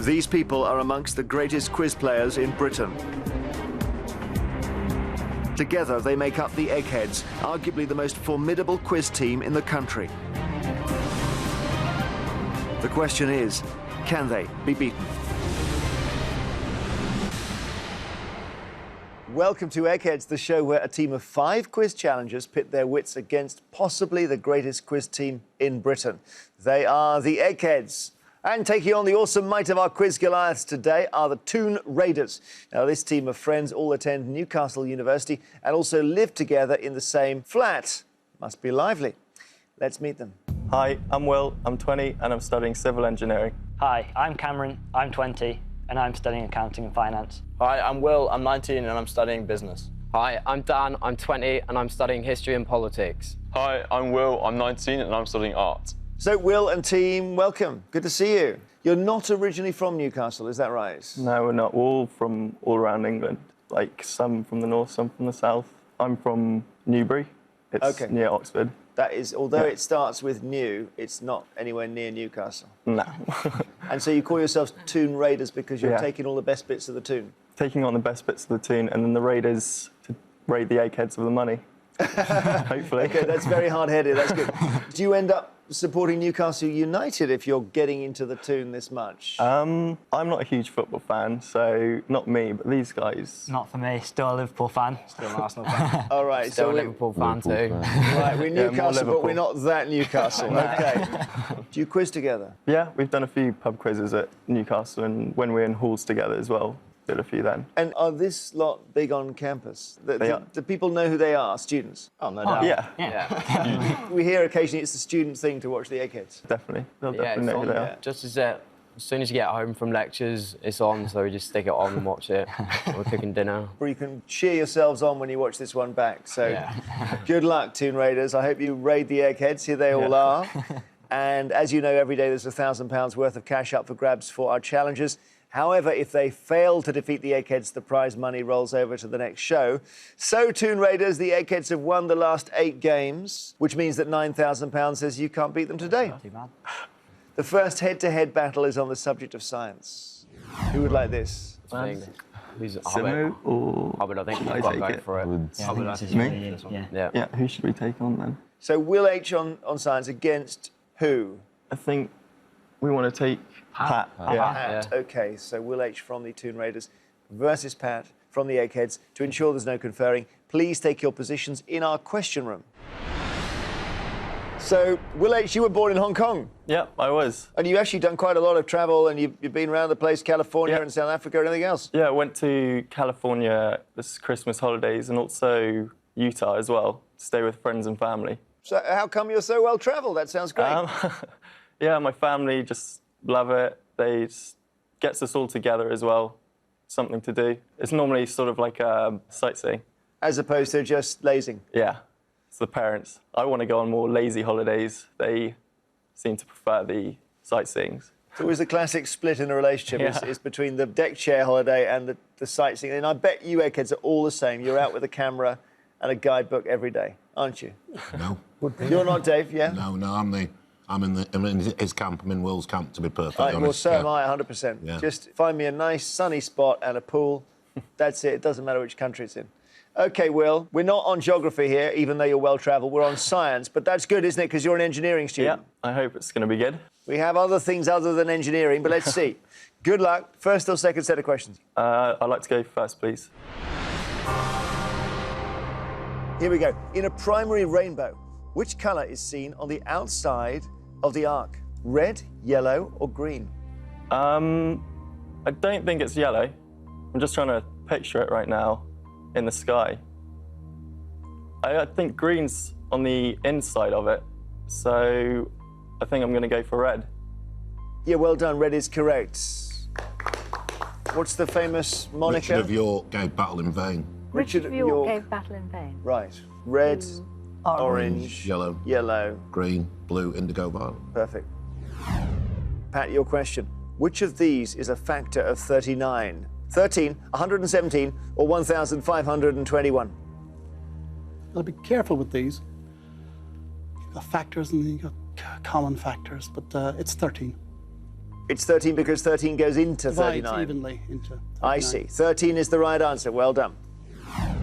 These people are amongst the greatest quiz players in Britain. Together, they make up the Eggheads, arguably the most formidable quiz team in the country. The question is, can they be beaten? Welcome to Eggheads, the show where a team of 5 quiz challengers pit their wits against possibly the greatest quiz team in Britain. They are the Eggheads. And taking on the awesome might of our quiz Goliaths today are the Toon Raiders. Now, this team of friends all attend Newcastle University and also live together in the same flat. Must be lively. Let's meet them. Hi, I'm Will, I'm 20 and I'm studying civil engineering. Hi, I'm Cameron, I'm 20 and I'm studying accounting and finance. Hi, I'm Will, I'm 19 and I'm studying business. Hi, I'm Dan, I'm 20 and I'm studying history and politics. Hi, I'm Will, I'm 19 and I'm studying art. So, Will and team, welcome. Good to see you. You're not originally from Newcastle, is that right? No, we're not. We're all from all around England. Like, some from the north, some from the south. I'm from Newbury. It's near Oxford. That is, although it starts with New, it's not anywhere near Newcastle. No. And so you call yourselves Toon Raiders because you're taking all the best bits of the Toon? Taking on the best bits of the Toon, and then the Raiders to raid the Eggheads of the money. Hopefully. OK, that's very hard-headed. That's good. Do you end up supporting Newcastle United if you're getting into the Toon this much? I'm not a huge football fan, so not me, but these guys. Not for me, still a Liverpool fan. Still an Arsenal fan. All right, Still so a Liverpool fan too. Right, we're Newcastle, but we're not that Newcastle. OK. Do you quiz together? Yeah, we've done a few pub quizzes at Newcastle, and when we're in halls together as well. Did a few then. And are this lot big on campus? They are. Do people know who they are, students? Oh, no doubt. Yeah. We hear occasionally it's the student thing to watch the Eggheads. Definitely. They'll definitely know who they are. Just as soon as you get home from lectures, it's on, so we just stick it on and watch it. We're cooking dinner. Or you can cheer yourselves on when you watch this one back. So good luck, Toon Raiders. I hope you raid the Eggheads. Here they all are. And as you know, every day there's £1,000 worth of cash up for grabs for our challengers. However, if they fail to defeat the Eggheads, the prize money rolls over to the next show. So, Toon Raiders, the Eggheads have won the last 8 games, which means that £9,000 says you can't beat them today. Not too bad. The first head-to-head battle is on the subject of science. Who would like this? Who's Simo or... I think I we've got to take go it. for it. Me? Yeah. Who should we take on then? So, Will H on science against who? I think we want to take Pat. Pat. OK, so Will H from the Toon Raiders versus Pat from the Eggheads. To ensure there's no conferring, please take your positions in our question room. So, Will H, you were born in Hong Kong. Yeah, I was. And you've actually done quite a lot of travel, and you've been around the place, California and South Africa and anything else? Yeah, I went to California this Christmas holidays and also Utah as well, to stay with friends and family. So how come you're so well-travelled? That sounds great. Yeah, my family just love it. They just gets us all together as well. Something to do. It's normally sort of like sightseeing. As opposed to just lazing? Yeah, it's the parents. I want to go on more lazy holidays. They seem to prefer the sightseeing. It's always the classic split in a relationship is between the deck chair holiday and the sightseeing. And I bet you Eggheads are all the same. You're out with a camera and a guidebook every day, aren't you? No. You're not, Dave, yeah? No, I'm in his camp. I'm in Will's camp, to be perfectly honest. Well, so am I, 100%. Yeah. Just find me a nice sunny spot and a pool. That's it. It doesn't matter which country it's in. OK, Will, we're not on geography here, even though you're well-travelled. We're on science, but that's good, isn't it, because you're an engineering student? Yeah, I hope it's going to be good. We have other things other than engineering, but let's see. Good luck. First or second set of questions? I'd like to go first, please. Here we go. In a primary rainbow, which colour is seen on the outside of the arc? Red, yellow, or green? I don't think it's yellow. I'm just trying to picture it right now in the sky. I think green's on the inside of it, so I think I'm going to go for red. Yeah, well done. Red is correct. What's the famous moniker? Richard of York gave battle in vain. Richard of York gave battle in vain. Right. Red, orange, yellow, green, blue, indigo, violet. Perfect. Pat, your question. Which of these is a factor of 39? 13, 117, or 1,521? I'll be careful with these. You've got factors and you've got common factors, but it's 13. It's 13 because 13 goes into Divides 39. evenly into 39. I see. 13 is the right answer. Well done.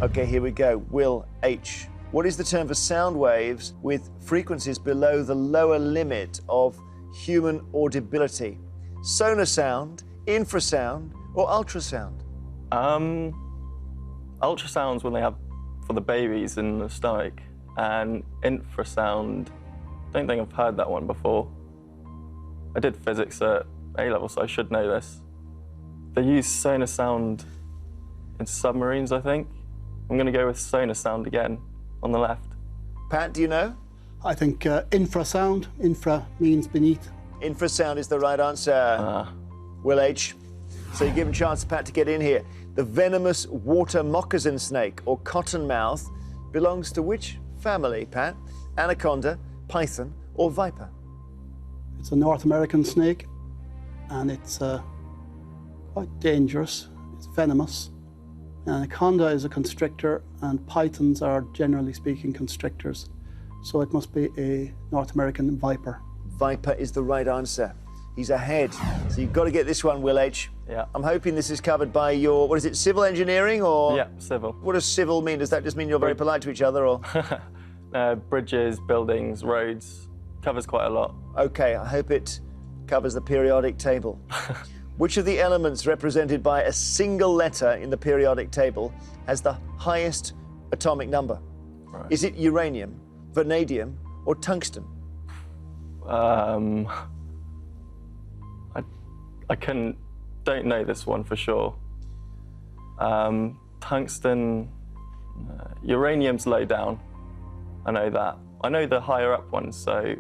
Okay, here we go. Will H. What is the term for sound waves with frequencies below the lower limit of human audibility? Sonosound, infrasound, or ultrasound? Ultrasounds when they have for the babies in the stomach, and infrasound. Don't think I've heard that one before. I did physics at A-level, so I should know this. They use sonosound in submarines, I think. I'm going to go with sonosound again on the left. Pat, do you know? I think infrasound. Infra means beneath. Infrasound is the right answer. Will H. So you're given a chance, Pat, to get in here. The venomous water moccasin snake, or cottonmouth, belongs to which family, Pat? Anaconda, python, or viper? It's a North American snake, and it's quite dangerous. It's venomous. Anaconda is a constrictor, and pythons are, generally speaking, constrictors. So it must be a North American viper. Viper is the right answer. He's ahead. So you've got to get this one, Will H. Yeah. I'm hoping this is covered by your, what is it, civil engineering or? Yeah, civil. What does civil mean? Does that just mean you're very polite to each other or? Bridges, buildings, roads, covers quite a lot. Okay, I hope it covers the periodic table. Which of the elements represented by a single letter in the periodic table has the highest atomic number? Right. Is it uranium, vanadium, or tungsten? I don't know this one for sure. Tungsten, uranium's low down. I know that. I know the higher up ones, so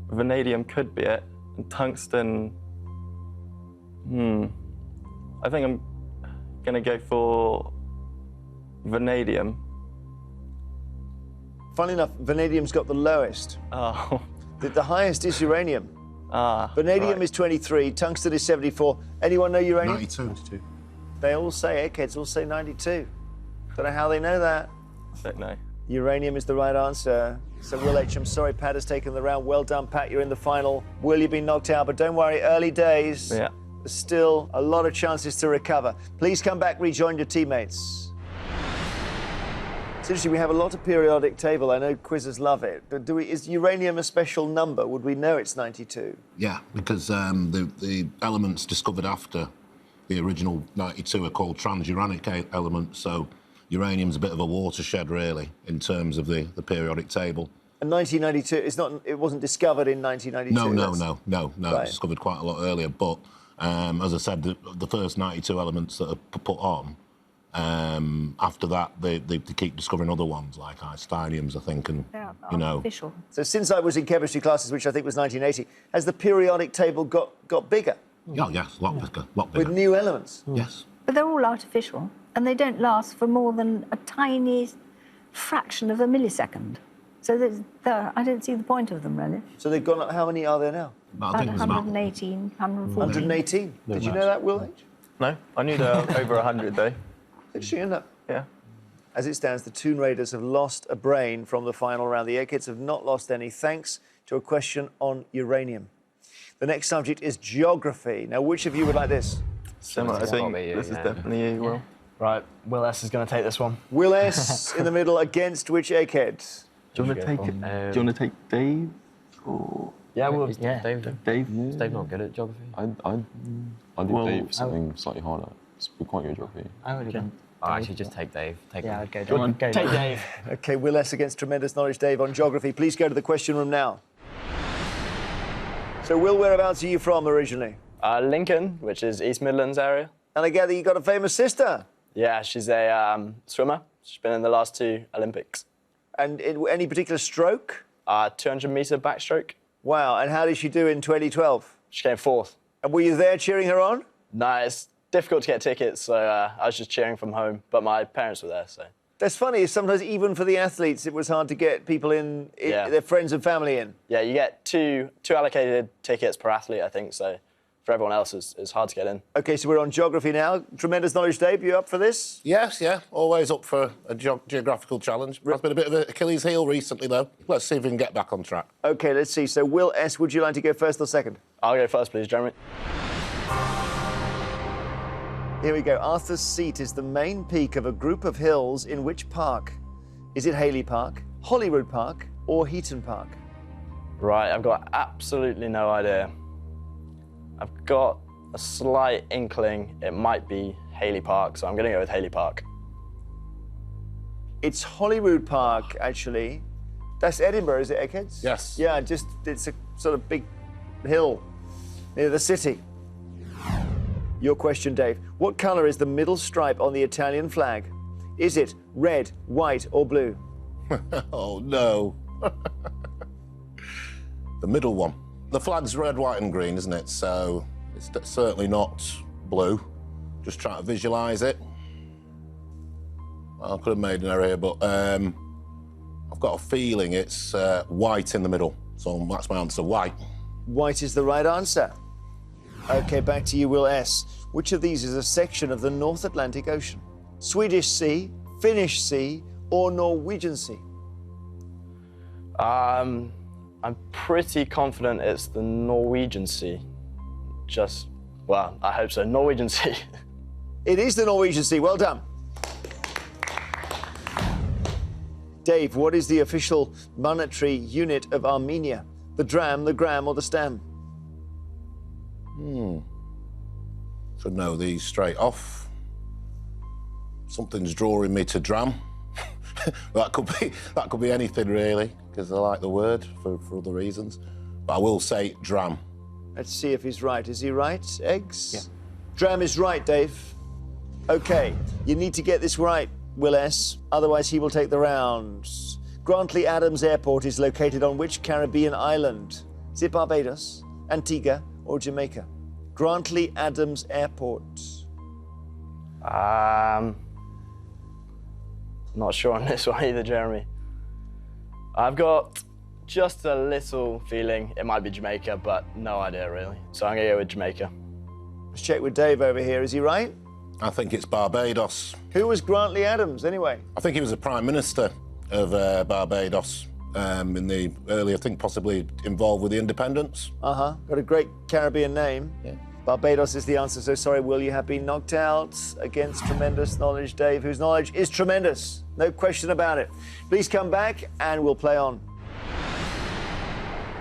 vanadium could be it. And tungsten, I think I'm gonna go for vanadium. Funnily enough, vanadium's got the lowest. Oh. The highest is uranium. Vanadium right. is 23, tungsten is 74. Anyone know uranium? 92. They all say, Eggheads all say 92. Don't know how they know that. Don't know. Uranium is the right answer. So Will H, I'm sorry, Pat has taken the round. Well done, Pat, you're in the final. Will, you've been knocked out, but don't worry, early days. Yeah. There's still a lot of chances to recover. Please come back, rejoin your teammates. It's interesting, we have a lot of periodic table. I know quizzes love it, but is uranium a special number? Would we know it's 92? Yeah, because the elements discovered after the original 92 are called transuranic elements, so uranium's a bit of a watershed, really, in terms of the periodic table. And 1992, it wasn't discovered in 1992? No. Right. It was discovered quite a lot earlier, but as I said, the first 92 elements that are put on, after that, they keep discovering other ones, like Einsteiniums, I think, and, you know. Artificial. So since I was in chemistry classes, which I think was 1980, has the periodic table got bigger? Oh, yes, a lot bigger. With new elements? Yes. But they're all artificial, and they don't last for more than a tiny fraction of a millisecond. So I don't see the point of them, really. So they've gone up, how many are there now? But I About think there's about 118, 114. 118. Did you know that, Will H? No, I knew there were over 100 though. Interesting, isn't it? Yeah. As it stands, the Toon Raiders have lost a brain from the final round. The Eggheads have not lost any, thanks to a question on uranium. The next subject is geography. Now, which of you would like this? Similar, I think this is definitely you, Will. Right, Will S is going to take this one. Will S in the middle against which Egghead? Do you want to take it? Do you want to take Dave? Or Yeah, well, Dave. Dave? Is Dave not good at geography? I did Dave for something slightly harder. We're quite good at geography. Actually, just take Dave. Take Yeah, him. I'd go Go on. Dave. take Dave. Okay, Will S against Tremendous Knowledge Dave on geography. Please go to the question room now. So, Will, whereabouts are you from originally? Lincoln, which is East Midlands area. And I gather you got a famous sister. Yeah, she's a swimmer. She's been in the last 2 Olympics. And any particular stroke? 200-metre backstroke. Wow, and how did she do in 2012? She came 4th. And were you there cheering her on? No, it's difficult to get tickets, so I was just cheering from home. But my parents were there, so. That's funny, sometimes even for the athletes, it was hard to get people in, their friends and family in. Yeah, you get two allocated tickets per athlete, I think. So for everyone else, it's hard to get in. OK, so we're on geography now. Tremendous Knowledge Dave, you up for this? Yes, yeah, always up for a geographical challenge. It's been a bit of an Achilles heel recently, though. Let's see if we can get back on track. OK, let's see. So, Will S., would you like to go first or second? I'll go first, please, Jeremy. Here we go. Arthur's Seat is the main peak of a group of hills in which park? Is it Hayley Park, Holyrood Park, or Heaton Park? Right, I've got absolutely no idea. I've got a slight inkling it might be Hayley Park, so I'm going to go with Hayley Park. It's Holyrood Park, actually. That's Edinburgh, is it, Eggheads? Yes. Yeah, it's a sort of big hill near the city. Your question, Dave. What colour is the middle stripe on the Italian flag? Is it red, white, or blue? Oh, no. The middle one. The flag's red, white and green, isn't it? So it's certainly not blue. Just trying to visualise it. Well, I could have made an error here, but I've got a feeling it's white in the middle. So that's my answer, white. White is the right answer. OK, back to you, Will S. Which of these is a section of the North Atlantic Ocean? Swedish Sea, Finnish Sea, or Norwegian Sea? I'm pretty confident it's the Norwegian Sea. Well, I hope so. Norwegian Sea. It is the Norwegian Sea. Well done. Dave, what is the official monetary unit of Armenia? The dram, the gram, or the stam? Should know these straight off. Something's drawing me to dram. that could be anything really, because I like the word for other reasons. But I will say dram. Let's see if he's right. Is he right, Eggs? Yeah. Dram is right, Dave. OK, you need to get this right, Will S. Otherwise, he will take the round. Grantley Adams Airport is located on which Caribbean island? Is it Barbados, Antigua, or Jamaica? Grantley Adams Airport. Not sure on this one either, Jeremy. I've got just a little feeling it might be Jamaica, but no idea really. So I'm going to go with Jamaica. Let's check with Dave over here. Is he right? I think it's Barbados. Who was Grantley Adams, anyway? I think he was the Prime Minister of Barbados in the early, I think possibly involved with the independence. Uh-huh. Got a great Caribbean name. Yeah. Barbados is the answer, so sorry, Will, you have been knocked out against Tremendous Knowledge Dave, whose knowledge is tremendous. No question about it. Please come back and we'll play on.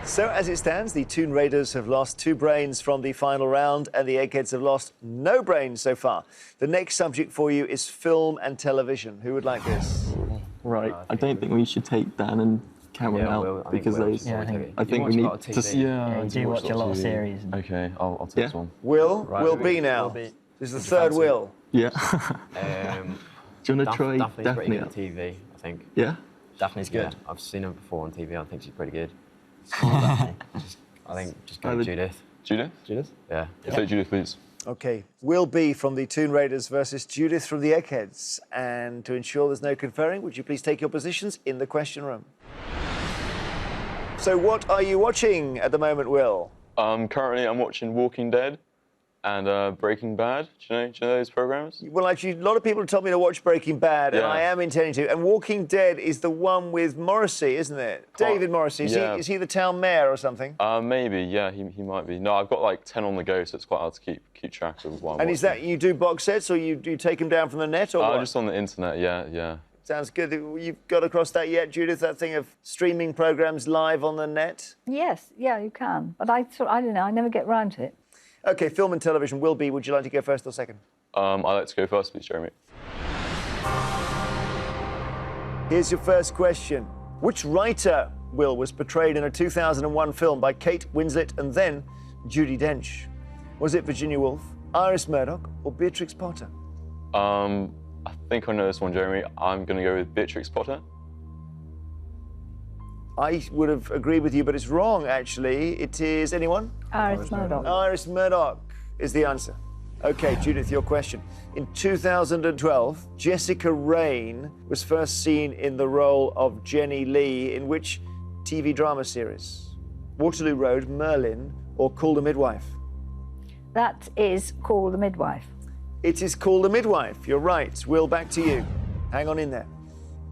So as it stands, the Toon Raiders have lost 2 brains from the final round and the Eggheads have lost no brains so far. The next subject for you is film and television. Who would like this? Right. I don't think we should take Dan and Cameron out because those. I think we need to see. Yeah, you do watch a lot of series. Okay, I'll take this one. Will? Will B now. This is the third Will. Yeah. Do you want to try Daphne's pretty Daphne good out? at TV, I think. Yeah? Daphne's good. Yeah, I've seen her before on TV. I think she's pretty good. I think just go with Judith. Judith? Judith? Yeah. Say Judith, please. OK, Will B from the Toon Raiders versus Judith from the Eggheads. And to ensure there's no conferring, would you please take your positions in the question room? So what are you watching at the moment, Will? Currently, I'm watching Walking Dead and Breaking Bad. Do you know those programs? Well, actually, a lot of people have told me to watch Breaking Bad, and Yeah. I am intending to. And Walking Dead is the one with Morrissey, isn't it? David Morrissey. Is he the town mayor or something? Maybe, yeah, he might be. No, I've got like 10 on the go, so it's quite hard to keep track of what I'm And is that you do box sets, or you take them down from the net, or what? just on the internet, yeah. Sounds good. You've got across that yet, Judith? That thing of streaming programs live on the net? Yes, yeah, you can. But I don't know, I never get round to it. OK, film and television. Will B, would you like to go first or second? I'd like to go first, please, Jeremy. Here's your first question. Which writer, Will, was portrayed in a 2001 film by Kate Winslet and then Judi Dench? Was it Virginia Woolf, Iris Murdoch, or Beatrix Potter? I think I know this one, Jeremy. I'm going to go with Beatrix Potter. I would have agreed with you, but it's wrong, actually. It is anyone? Iris Murdoch. Iris Murdoch is the answer. OK, Judith, your question. In 2012, Jessica Raine was first seen in the role of Jenny Lee in which TV drama series? Waterloo Road, Merlin, or Called a Midwife? That is Call the Midwife. It is Call the Midwife. You're right. Will, back to you. Hang on in there.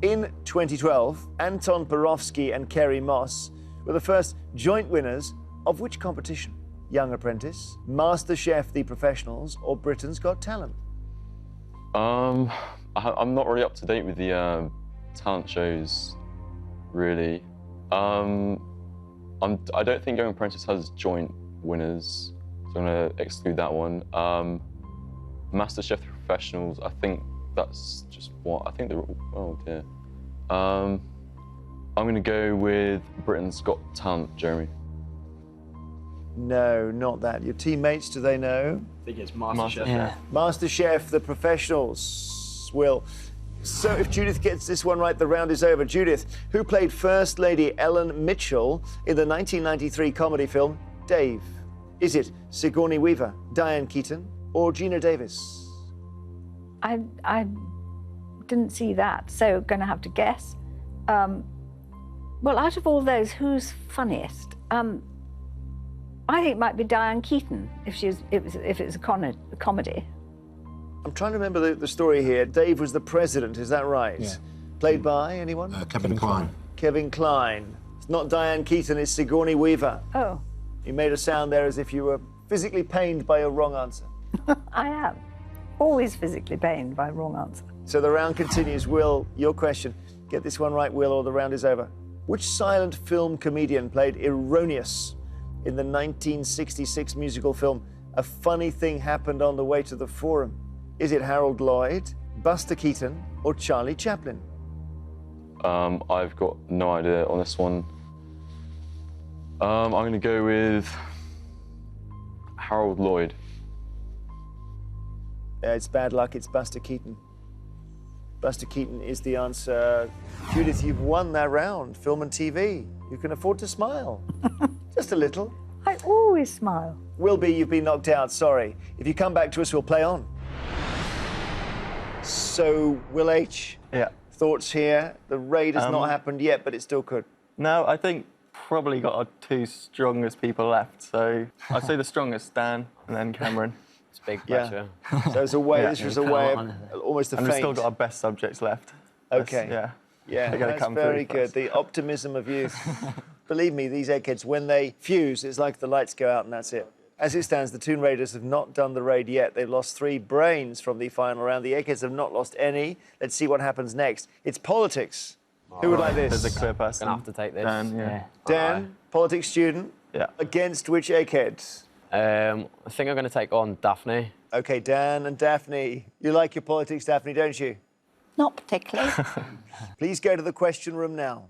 In 2012, Anton Borowski and Kerry Moss were the first joint winners of which competition? Young Apprentice, MasterChef The Professionals, or Britain's Got Talent? I'm not really up to date with the talent shows, really. I don't think Young Apprentice has joint winners, so I'm going to exclude that one. MasterChef The Professionals, I think that's just what I think they're. Oh dear. I'm going to go with Britain's Got Talent, Jeremy. No, not that. Your teammates, do they know? I think it's MasterChef. Yeah. MasterChef The Professionals. Will. So if Judith gets this one right, the round is over. Judith, who played First Lady Ellen Mitchell in the 1993 comedy film Dave? Is it Sigourney Weaver, Diane Keaton, or Gina Davis? I didn't see that, so going to have to guess. Well, out of all those, who's funniest? I think it might be Diane Keaton if it's a comedy. I'm trying to remember the story here. Dave was the president, is that right? Yeah. Played by anyone? Kevin Kline. Kevin Kline. It's not Diane Keaton, it's Sigourney Weaver. Oh, You made a sound there as if you were physically pained by your wrong answer. I am. Always physically pained by wrong answer. So the round continues. Will, your question. Get this one right, Will, or the round is over. Which silent film comedian played Erroneous in the 1966 musical film A Funny Thing Happened on the Way to the Forum? Is it Harold Lloyd, Buster Keaton, or Charlie Chaplin? I've got no idea on this one. I'm going to go with Harold Lloyd. It's bad luck, it's Buster Keaton. Buster Keaton is the answer. Judith, you've won that round, film and TV. You can afford to smile. Just a little. I always smile. Wilby, you've been knocked out, sorry. If you come back to us, we'll play on. So, Will H, Yeah. thoughts here? The raid has not happened yet, but it still could. No, I think probably got our two strongest people left. So I'd say the strongest, Dan, and then Cameron. It's big Yeah. pressure. So it's a way, Yeah, this was you a way can't. of almost a And we've feint. still got our best subjects left. Okay. Yeah. Yeah, They're gonna that's come very through good. first. The optimism of youth. Believe me, these eggheads, when they fuse, it's like the lights go out and that's it. As it stands, the Toon Raiders have not done the raid yet. They've lost 3 brains from the final round. The eggheads have not lost any. Let's see what happens next. It's politics. Who would like this? There's a clear person. Gonna have to take this. Dan, yeah. Dan, politics student. Yeah. Against which egghead? I think I'm going to take on Daphne. Okay, Dan and Daphne. You like your politics, Daphne, don't you? Not particularly. Please go to the question room now.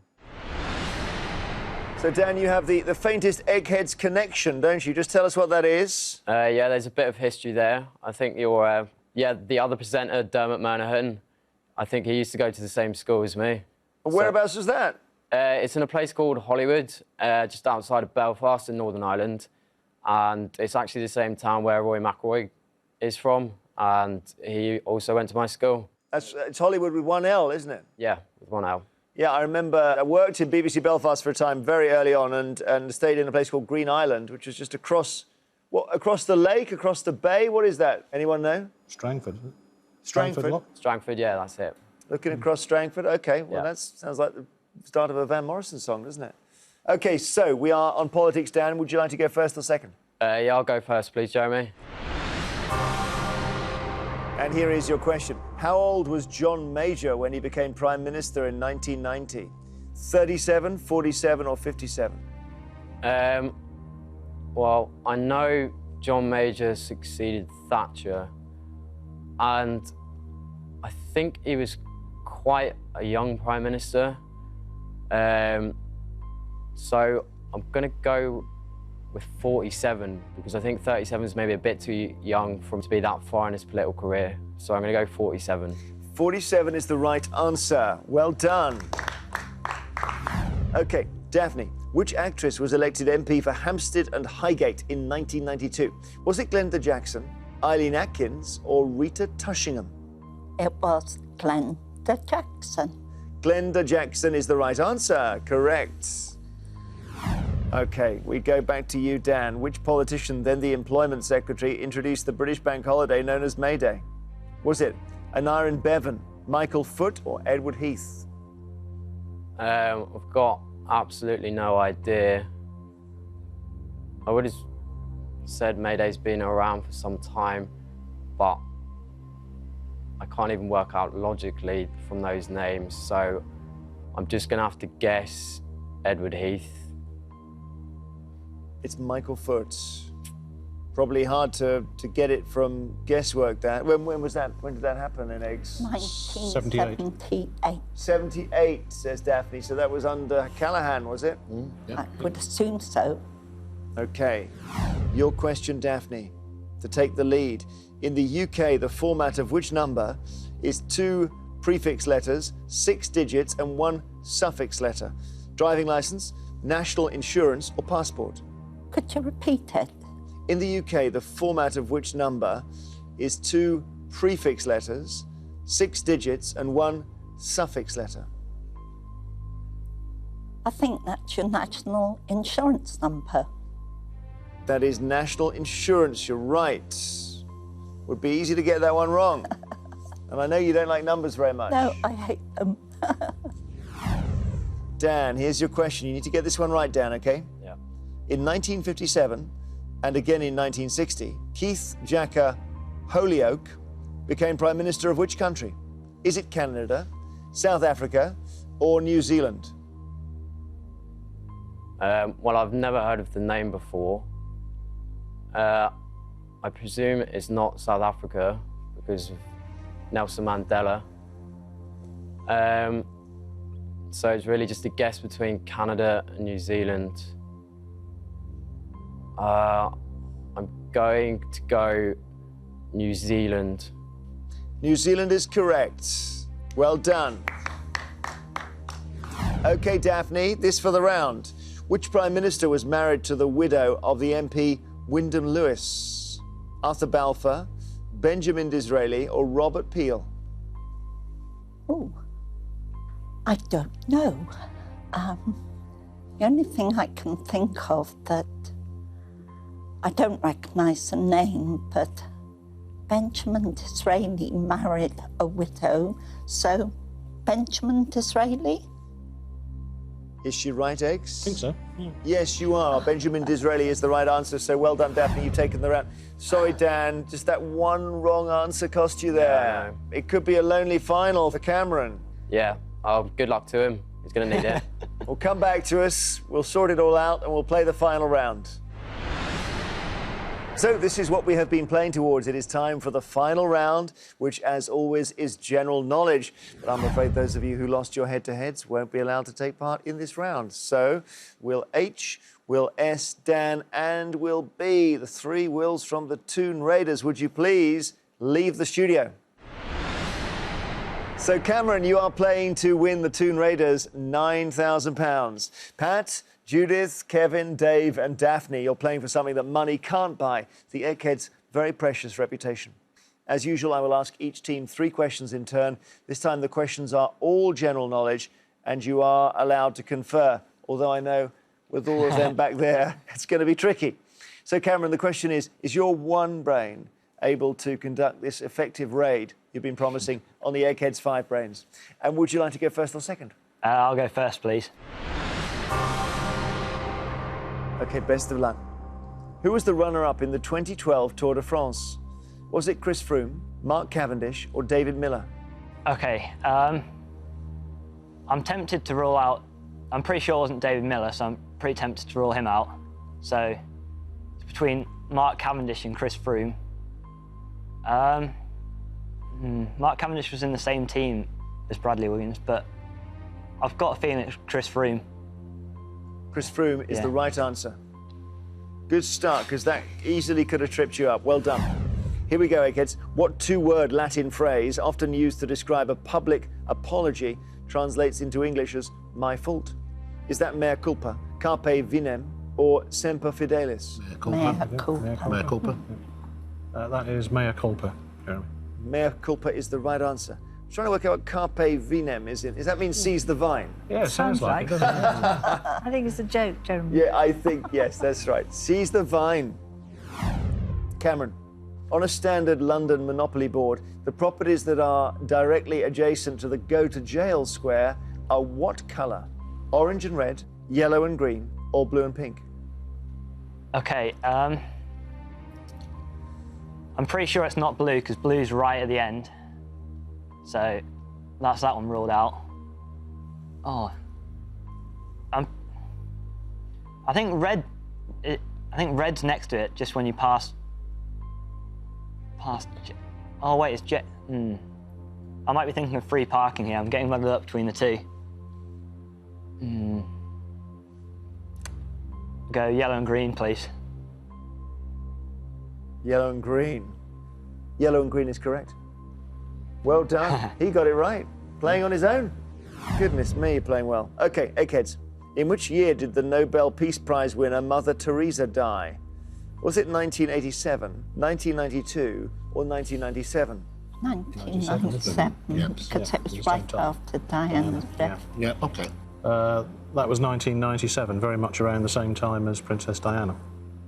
So, Dan, you have the faintest eggheads connection, don't you? Just tell us what that is. Yeah, there's a bit of history there. I think you're, the other presenter, Dermot Manahan, I think he used to go to the same school as me. And whereabouts was that? It's in a place called Hollywood, just outside of Belfast in Northern Ireland. And it's actually the same town where Roy McIlroy is from. And he also went to my school. It's Hollywood with 1 L, isn't it? Yeah, with 1 L. Yeah, I remember I worked in BBC Belfast for a time very early on and stayed in a place called Green Island, which was just across the lake, across the bay. What is that? Anyone know? Strangford. Strangford. Look. Strangford, yeah, that's it. Looking across Strangford. Okay, well, Yeah. that sounds like the start of a Van Morrison song, doesn't it? Okay, so we are on politics, Dan. Would you like to go first or second? Yeah, I'll go first, please, Jeremy. And here is your question. How old was John Major when he became Prime Minister in 1990? 37, 47 or 57? Well, I know John Major succeeded Thatcher, and I think he was quite a young Prime Minister. So I'm going to go with 47 because I think 37 is maybe a bit too young for him to be that far in his political career. So I'm going to go 47. 47 is the right answer. Well done. Okay, Daphne, which actress was elected MP for Hampstead and Highgate in 1992? Was it Glenda Jackson, Eileen Atkins, or Rita Tushingham? It was Glenda Jackson. Glenda Jackson is the right answer. Correct. Okay, we go back to you, Dan. Which politician, then the Employment Secretary, introduced the British bank holiday known as May Day? Was it Aneurin Bevan, Michael Foot, or Edward Heath? I've got absolutely no idea. I would have said May Day's been around for some time, but I can't even work out logically from those names, so I'm just going to have to guess Edward Heath. It's Michael Foot. Probably hard to get it from guesswork. That when was that? When did that happen in Eggs? 1978. 78, says Daphne. So that was under Callaghan, was it? I would assume so. Okay. Your question, Daphne, to take the lead. In the UK, the format of which number is 2 prefix letters, 6 digits, and 1 suffix letter? Driving license, national insurance, or passport? Could you repeat it? In the UK, the format of which number is 2 prefix letters, 6 digits, and 1 suffix letter? I think that's your national insurance number. That is national insurance, you're right. Would be easy to get that one wrong. And I know you don't like numbers very much. No, I hate them. Dan, here's your question. You need to get this one right, Dan, okay? Yeah. In 1957, and again in 1960, Keith Jacker Holyoake became Prime Minister of which country? Is it Canada, South Africa, or New Zealand? Well, I've never heard of the name before. I presume it's not South Africa because of Nelson Mandela. So it's really just a guess between Canada and New Zealand. I'm going to go New Zealand. New Zealand is correct. Well done. Okay, Daphne, this for the round. Which Prime Minister was married to the widow of the MP Wyndham Lewis? Arthur Balfour, Benjamin Disraeli, or Robert Peel? Oh, I don't know. The only thing I can think of that I don't recognise the name, but Benjamin Disraeli married a widow, so Benjamin Disraeli? Is she right, Eggs? I think so. Yeah. Yes, you are. Benjamin Disraeli is the right answer, so well done, Daphne. You've taken the round. Sorry, Dan, just that one wrong answer cost you there. Yeah. It could be a lonely final for Cameron. Yeah, good luck to him. He's going to need it. Well, come back to us. We'll sort it all out and we'll play the final round. So this is what we have been playing towards. It is time for the final round, which, as always, is general knowledge. But I'm afraid those of you who lost your head-to-heads won't be allowed to take part in this round. So will H, will S, Dan, and will B, the 3 wills from the Toon Raiders. Would you please leave the studio? So, Cameron, you are playing to win the Toon Raiders £9,000. Pat, Judith, Kevin, Dave, and Daphne, you're playing for something that money can't buy, the Eggheads' very precious reputation. As usual, I will ask each team 3 questions in turn. This time the questions are all general knowledge, and you are allowed to confer, although I know with all of them back there, it's going to be tricky. So, Cameron, the question is your one brain able to conduct this effective raid you've been promising on the Eggheads' 5 brains? And would you like to go first or second? I'll go first, please. OK, best of luck. Who was the runner-up in the 2012 Tour de France? Was it Chris Froome, Mark Cavendish, or David Miller? OK, I'm tempted to rule out... I'm pretty sure it wasn't David Miller, so I'm pretty tempted to rule him out. So it's between Mark Cavendish and Chris Froome. Mark Cavendish was in the same team as Bradley Wiggins, but I've got a feeling it's Chris Froome. Chris Froome is the right answer. Good start, because that easily could have tripped you up. Well done. Here we go, Eggheads. What 2-word Latin phrase, often used to describe a public apology, translates into English as my fault? Is that mea culpa, carpe vinem, or semper fidelis? Mea culpa. Mea culpa. Mea culpa. That is mea culpa, Jeremy. Mea culpa is the right answer. I'm trying to work out what carpe vinem is. Does that mean seize the vine? Yeah, it sounds like it, doesn't it? I think it's a joke, Jeremy. Yeah, I think, yes, that's right. Seize the vine. Cameron, on a standard London Monopoly board, the properties that are directly adjacent to the go to jail square are what colour? Orange and red, yellow and green, or blue and pink? Okay, I'm pretty sure it's not blue because blue's right at the end. So that's that one ruled out. Oh, I think red. I think red's next to it, just when you pass. Oh wait, it's jet. I might be thinking of free parking here. I'm getting muddled up between the two. Go yellow and green, please. Yellow and green. Yellow and green is correct. Well done. He got it right. Playing on his own. Goodness me, playing well. Okay, Eggheads. In which year did the Nobel Peace Prize winner Mother Teresa die? Was it 1987, 1992, or 1997? 1997, Yep. because it was same right time. after Diana's death. Yeah, okay. That was 1997, very much around the same time as Princess Diana.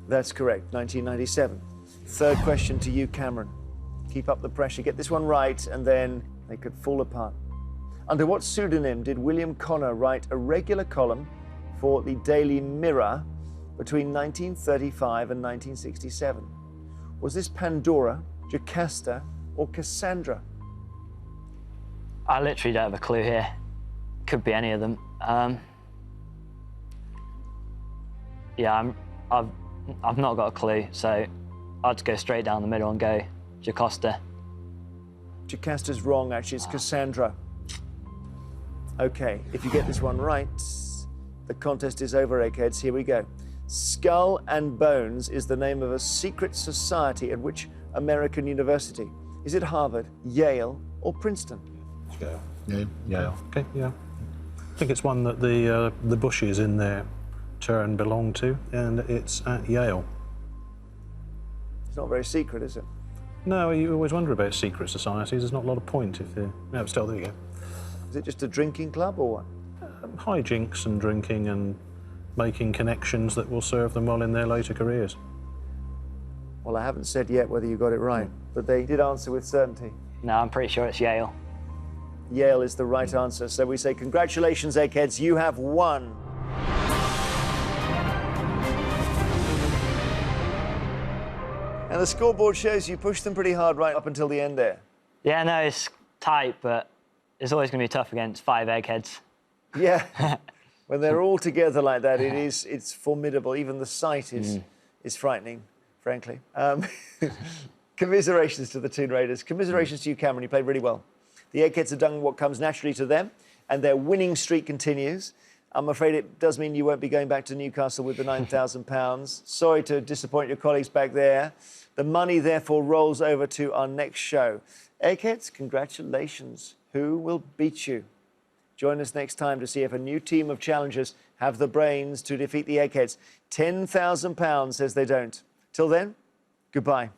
That's correct, 1997. Third question to you, Cameron. Keep up the pressure. Get this one right, and then they could fall apart. Under what pseudonym did William Connor write a regular column for the Daily Mirror between 1935 and 1967? Was this Pandora, Jocasta, or Cassandra? I literally don't have a clue here. Could be any of them. Yeah, I've not got a clue, so I'd just go straight down the middle and go Jocasta. Jocasta's wrong, actually. It's Cassandra. Okay, if you get this one right, the contest is over, Eggheads. Here we go. Skull and Bones is the name of a secret society at which American university? Is it Harvard, Yale, or Princeton? Yale. Yeah. Yale. Okay, yeah. I think it's one that the Bushes in their turn belong to, and it's at Yale. It's not very secret, is it? No, you always wonder about secret societies. There's not a lot of point if they're... No, but still, there you go. Is it just a drinking club or what? Hijinks and drinking and making connections that will serve them well in their later careers. Well, I haven't said yet whether you got it right, but they did answer with certainty. No, I'm pretty sure it's Yale. Yale is the right answer. So we say congratulations, Eggheads. You have won. And the scoreboard shows you pushed them pretty hard right up until the end there. Yeah, no, it's tight, but it's always going to be tough against 5 Eggheads. Yeah. When they're all together like that, it's formidable. Even the sight is frightening, frankly. Commiserations to the Toon Raiders. Commiserations to you, Cameron. You played really well. The Eggheads have done what comes naturally to them, and their winning streak continues. I'm afraid it does mean you won't be going back to Newcastle with the £9,000. Sorry to disappoint your colleagues back there. The money, therefore, rolls over to our next show. Eggheads, congratulations. Who will beat you? Join us next time to see if a new team of challengers have the brains to defeat the Eggheads. £10,000 says they don't. Till then, goodbye.